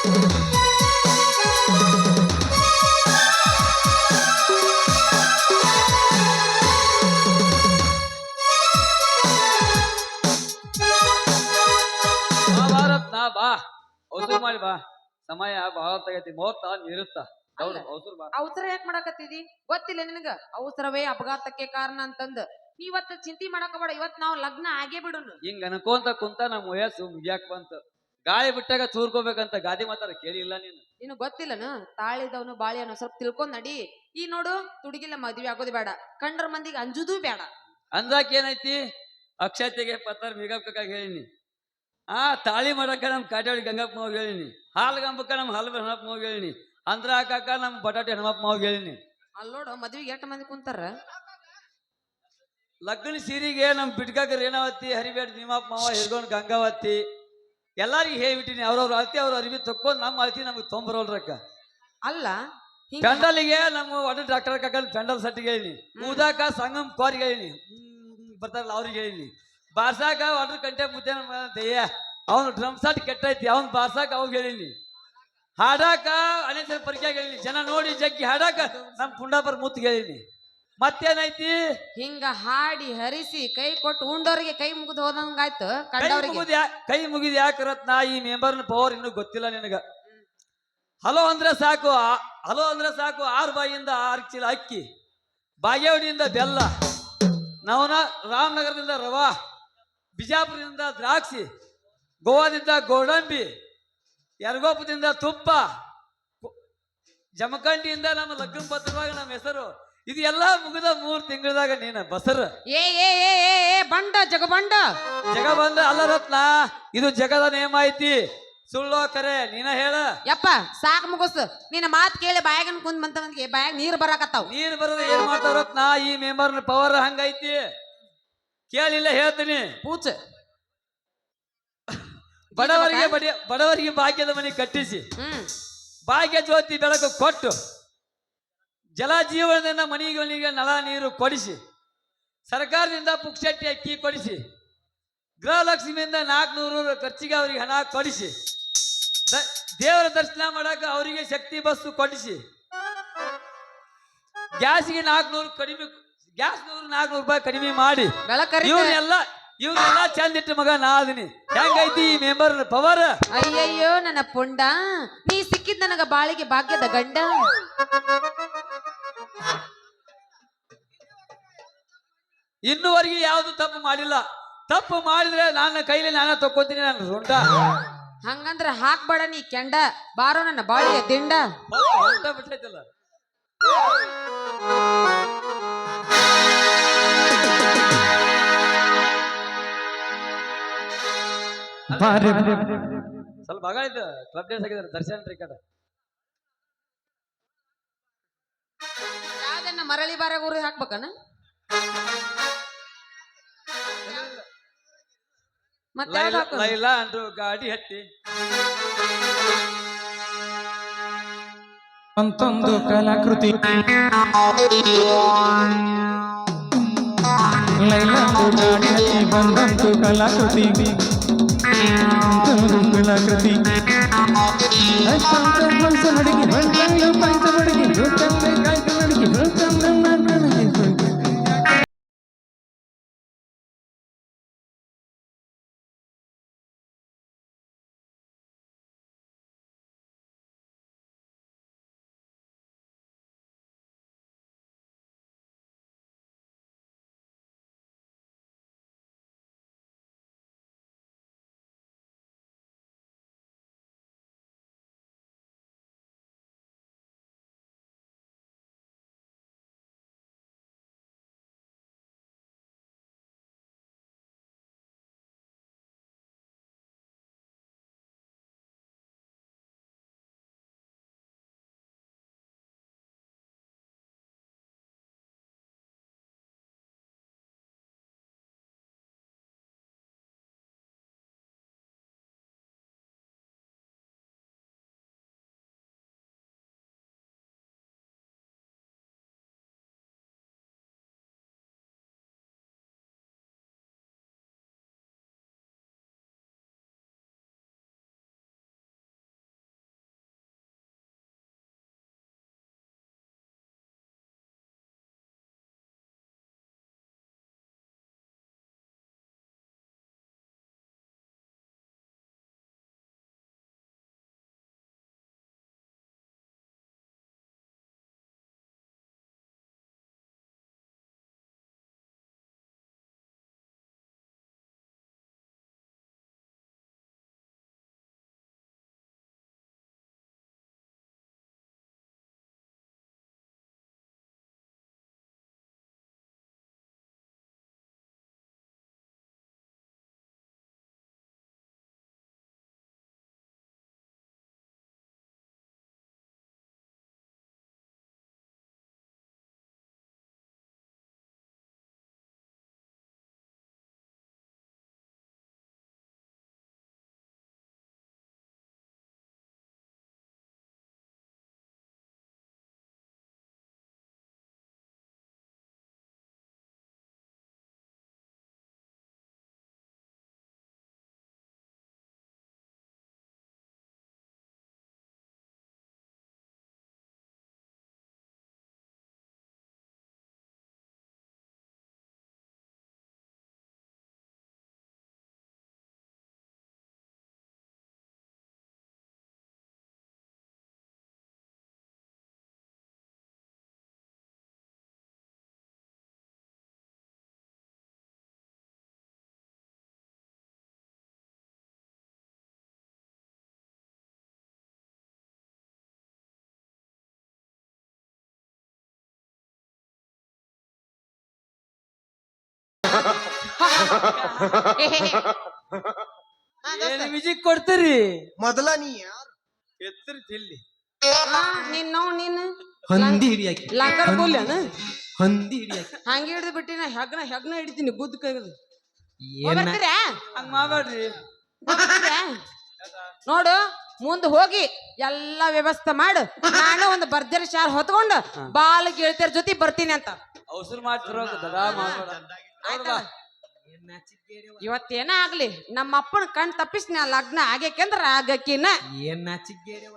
ಭಾರತ್ ನಾ ಬಾ ಅವಸರ ಮಾಡಿ ಬಾ ಸಮಯ ಬಹಳ ತಗೈತಿ ಮೋತ ನಿರುತ್ತ ಅಲ್ಲ ಅವಸರ ಬಾ ಅವಸರ ಯಾಕೆ ಮಾಡಕತ್ತಿದಿ ಗೊತ್ತಿಲ್ಲ ನಿನಗ ಅವಸರವೇ ಅಪಘಾತಕ್ಕೆ ಕಾರಣ ಅಂತಂದ ಇವತ್ತ ಚಿಂತೆ ಮಾಡಕಬೇಡ ಇವತ್ ನಾವು ಲಗ್ನ ಆಗೇ ಬಿಡುನು ಹಿಂಗ ಅನ್ಕೊಂತ ಕುಂತ ನಮ್ಮ ವಯಸ್ಸು ಮುಗಿಯಾಕ ಬಂತ ಗಾಳಿ ಬಿಟ್ಟಾಗ ಚೂರ್ಕೋಬೇಕಂತ ಗಾದಿ ಮಾತಾರ ಕೇಳಿಲ್ಲ ನೀನು ನಿನಗ್ ಗೊತ್ತಿಲ್ಲನು ತಾಳಿದವನು ಬಾಳಿಯನು ಸ್ವಲ್ಪ ತಿಳ್ಕೊಂಡ್ ನಡಿ ಈ ನೋಡು ತುಡುಗಿಲ್ಲ ಮದ್ವೆ ಆಗೋದು ಬೇಡ ಕಂಡ್ರ ಮಂದಿಗೆ ಅಂಜುದೂ ಬೇಡ ಅಂದಾಕ ಏನೈತಿ ಅಕ್ಷತೆಗೆ ಪತ್ತರ ಮೇಗಪ್ಕಾಗ ಹೇಳಿನಿ ತಾಳಿ ಮಾಡಕ ನಮ್ ಕಾಟಾಡಿ ಗಂಗಪ್ಪ ಮಾವ್ ಹೇಳಿನಿ ಹಾಲು ಗಂಬಕ್ಕ ನಮ್ ಹಲ್ಬ ಹೆಣಪ್ಪ ಮಾವ್ ಹೇಳಿನಿ ಅಂದ್ರ ಹಾಕಾಕ ನಮ್ ಬಟಾಟೆ ಹೆಣಪ್ಪ ಮಾವ್ ಹೇಳಿನಿ ಅಲ್ಲಿ ನೋಡು ಮದ್ವಿಗೆ ಎಷ್ಟು ಮಂದಿ ಕುಂತಾರ ಲಗ್ನ ಸೀರಿಗೆ ನಮ್ ಬಿಟ್ಕಾಕ ರೇಣಾವತಿ ಹರಿಬೇಡ ನಿಮ್ಮಪ್ಪ ಮಾವ ಹಿರ್ಗೊಂಡ್ ಗಂಗಾವತಿ ಎಲ್ಲಾರಿಗೂ ಹೇಳ್ಬಿಟ್ಟಿನಿ ಅವ್ರವ್ರ ಅಳತಿ ಅವ್ರ ಅರಿವಿ ತಕ್ಕೊಂಡ್ ನಮ್ಮ ಅಳತಿ ನಮ್ಗೆ ತೊಂಬರೋಲ್ರಕ್ಕ ಅಲ್ಲ ಪೆಂಡಲಿಗೆ ನಮ್ಮ ಒಡ ಡಾಕ್ಟರ್ ಕಾಕ ಪೆಂಡಲ್ ಸಟ್ಟಿಗೆ ಹೇಳಿನಿ ಊದಾಕ ಸಂಗಮ್ ಕೋರಿಗೆ ಹೇಳಿನಿ ಬರ್ತಾರಲ್ಲ ಅವ್ರಿಗೆ ಹೇಳಿನಿ ಬಾರ್ಸಾಕ ಒಡ್ರ ಕಂಟೆ ಮುದ್ದೆ ದಯ್ಯ ಅವನು ಡ್ರಮ್ ಸಟ್ ಕೆಟ್ಟೈತಿ ಅವ್ನು ಬಾರ್ಸಾಕ ಅವಾಗ ಹೇಳಿನಿ ಹಾಡಾಕ ಅನೇಕ ಪರಿಚಯ ಹೇಳಿನಿ ಜನ ನೋಡಿ ಜಗ್ಗಿ ಹಾಡಾಕ ನಮ್ ಪುಂಡಾಪರ್ ಮುತ್ತಿಗೆ ಹೇಳಿನಿ ಮತ್ತೇನೈತಿ ಹಿಂಗ ಹಾಡಿ ಹರಿಸಿ ಕೈ ಕೊಟ್ಟು ಉಂಡೋರಿಗೆ ಕೈ ಮುಗಿದು ಹೋದಂಗಾಯ್ತು ಕೈ ಮುಗಿದ್ ಯಾಕೆ ರತ್ನ ಈ ಮೆಂಬರ್ನ ಪವರ್ ಇನ್ನೂ ಗೊತ್ತಿಲ್ಲ ನಿನಗ ಹಲೋ ಅಂದ್ರೆ ಸಾಕು 6 ಬಾಯಿಯಿಂದ 6 ಚೀಲ ಅಕ್ಕಿ ಬಾಗೇವಾಡಿಯಿಂದ ಬೆಲ್ಲ ರಾಮನಗರದಿಂದ ರವಾ ಬಿಜಾಪುರದಿಂದ ದ್ರಾಕ್ಷಿ ಗೋವಾದಿಂದ ಗೋಡಂಬಿ ಯರಗೋಪದಿಂದ ತುಪ್ಪ ಜಮಖಂಡಿಯಿಂದ ನಮ್ಮ ಲಗ್ನ ಪತ್ರದಾಗ ನಮ್ಮ ಹೆಸರು ಇದು ಎಲ್ಲಾ ಮುಗಿದ 3 ತಿಂಗಳದಾಗ ನೀನ ಬಸರ ಬಂಡ ಜಗಬಂಡ ಜಗ ಬಂದ ಅಲ್ಲ ರತ್ನ ಇದು ಜಗದ ನೇಮ ಐತಿ ಸುಳ್ಳೋ ಕರೆ ನೀನ ಹೇಳ ಯಪ್ಪ ಸಾಕ್ ಮುಗಿಸ್ ನಿನ್ನ ಮಾತ್ ಕೇಳಿ ಬಾಯಾಗನ್ ಕುಂದ್ ಬಂತವನ್ಗೆ ಬಾಯಾಗ ನೀರ್ ಬರಾಕತ್ತಾವ ನೀರ್ ಬರದ ಏನ್ ಮಾಡ್ತಾವ ರತ್ನ ಈ ಮೆಂಬರ್ನ ಪವರ್ ಹಂಗೈತಿ ಕೇಳಿಲ್ಲ ಹೇಳ್ತೀನಿ ಪೂಚ ಬಡವರಿಗೆ ಭಾಗ್ಯದ ಮನೆ ಕಟ್ಟಿಸಿ ಭಾಗ್ಯ ಜ್ಯೋತಿ ಬೆಳಕು ಕೊಟ್ಟು ಜಲ ಜೀವನದಿಂದ ಮನೆಗಳಿಗೆ ನಳ ನೀರು ಕೊಡಿಸಿ ಸರ್ಕಾರದಿಂದ ಪುಕ್ಷಟ್ಟಿ ಅಕ್ಕಿ ಕೊಡಿಸಿ ಗೃಹಲಕ್ಷ್ಮಿಯಿಂದ 400 ಖರ್ಚಿಗೆ ಅವರಿಗೆ ಹಣ ಕೊಡಿಸಿ ದೇವರ ದರ್ಶನ ಮಾಡಕ ಅವರಿಗೆ ಶಕ್ತಿ ಬಸ್ಸು ಕೊಡಿಸಿ ಗ್ಯಾಸ್ಗೆ 400 ರೂಪಾಯಿ ಕಡಿಮೆ ಮಾಡಿ ಇವ್ರೆಲ್ಲ ಚಂದ ಇಟ್ಟು ಮಗ ನಾ ಅದೀನಿ ಹೆಂಗೈತಿ ಈ ಮೆಂಬರ್ ಪವರ್ ಅಯ್ಯಯ್ಯೋ ನನ್ನ ಪುಂಡ ನೀ ಸಿಕ್ಕಿದ್ ನನಗ ಬಾಳಿಗೆ ಭಾಗ್ಯದ ಗಂಡ ಇನ್ನುವರೆಗೆ ಯಾವ್ದು ತಪ್ಪು ಮಾಡಿಲ್ಲ ತಪ್ಪು ಮಾಡಿದ್ರೆ ನನ್ನ ಕೈಲಿ ನಾನೇ ತಕ್ಕೋತೀನಿ ನನ್ನ ರುಂಡ ಹಂಗಂದ್ರ ಹಾಕ್ಬೇಡ ನೀ ಕೆಂಡ ಬಾರೋ ನನ್ನ ಬಾಳಿಯ ದಿಂಡ ಬಿಟ್ಟೈತಲ್ಲ ಸ್ವಲ್ಪ ಭಾಗ ಆಯ್ತು ಕ್ಲಬ್ ಡೇಸ್ ಆಗಿದ್ದಾರೆ ದರ್ಶನ್ ಟಿಕೆಟ್ ಯಾವ್ದನ್ನ ಮರಳಿ ಬಾರ ಊರಿಗೆ ಹಾಕ್ಬೇಕನ ಮತ್ತೆ ಲೈಲಾ ಅಂದ್ರು ಗಾಡಿ ಹತ್ತಿ ಅಂತೊಂದು ಕಲಾಕೃತಿ ಲೈಲಾ ಗಾಡಿ ಹತ್ತಿ ಬಂದಂತು ಕಲಾಕೃತಿ ಕಲಾಕೃತಿ ಏನ್ ಮ್ಯೂಸಿಕ್ ಕೊಡ್ತೀರಿ ಮೊದಲ ನೀ ಯಾರು ಎತ್ತರ ತಿಲ್ಲಿ ನೀನು ಹಂದಿ ಹಿಡಿಯಾಕಿ ಲಂಕರ್ ಬೋಲ್ಯಾನ ಹಂದಿ ಹಿಡಿಯಾಕಿ ಹಂಗೆ ಹಿಡಿದು ಬಿಟ್ಟಿನ ಹೆಗ್ನ ಹಿಡಿತೀನಿ ಬುದ್ಧ ಕೈಗದು ಏನ ಹಂಗ ಮಾಡ್ಬೇಡ್ರಿ ನೋಡು ಮುಂದ್ ಹೋಗಿ ಎಲ್ಲಾ ವ್ಯವಸ್ಥೆ ಮಾಡು ನಾನು ಒಂದು ಭರ್ಜರಿ ಶಾರ್ ಹೊತ್ಕೊಂಡು ಬಾಲ್ ಗೆಳತಿಯರ ಜೊತೆ ಬರ್ತೀನಿ ಅಂತ ಅವಸರ ಮಾಡ್ತಿರೋ ಆಯ್ತಾ? ಇವತ್ತೇನ ಆಗ್ಲಿ ನಮ್ಮ ಅಪ್ಪನ ಕಣ್ ತಪ್ಪಿಸ್ ನಾ ಲಗ್ನ ಆಗೇಕೆಂದ್ರ ಆಗಕ್ಕಿನ ಏನ್ ನಾಚಿಗೇರವ